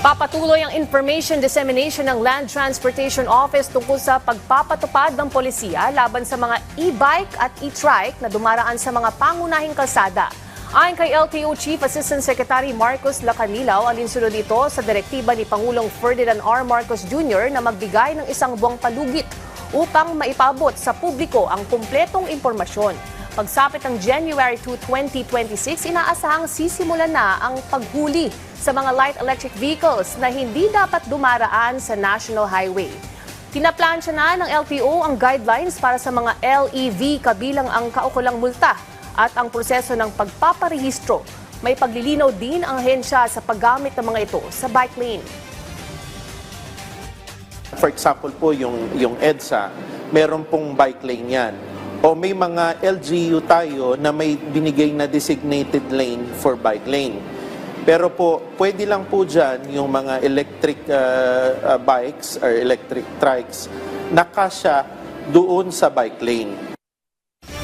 Papatuloy ang information dissemination ng Land Transportation Office tungkol sa pagpapatupad ng polisiya laban sa mga e-bike at e-trike na dumaraan sa mga pangunahing kalsada. Ayon kay LTO Chief Assistant Secretary Marcos Lacanilaw, alinsunod ito sa direktiba ni Pangulong Ferdinand R. Marcos Jr. na magbigay ng isang buwang palugit upang maipabot sa publiko ang kumpletong impormasyon. Pagsapit ng January 2, 2026, inaasahang sisimulan na ang paghuli sa mga light electric vehicles na hindi dapat dumaraan sa National Highway. Tinaplansya na ng LTO ang guidelines para sa mga LEV kabilang ang kaukulang multa at ang proseso ng pagpaparehistro. May paglilinaw din ang ahensya sa paggamit ng mga ito sa bike lane. For example po, yung EDSA, meron pong bike lane yan. O may mga LGU tayo na may binigay na designated lane for bike lane. Pero po, pwede lang po dyan yung mga electric bikes or electric trikes na kasya doon sa bike lane.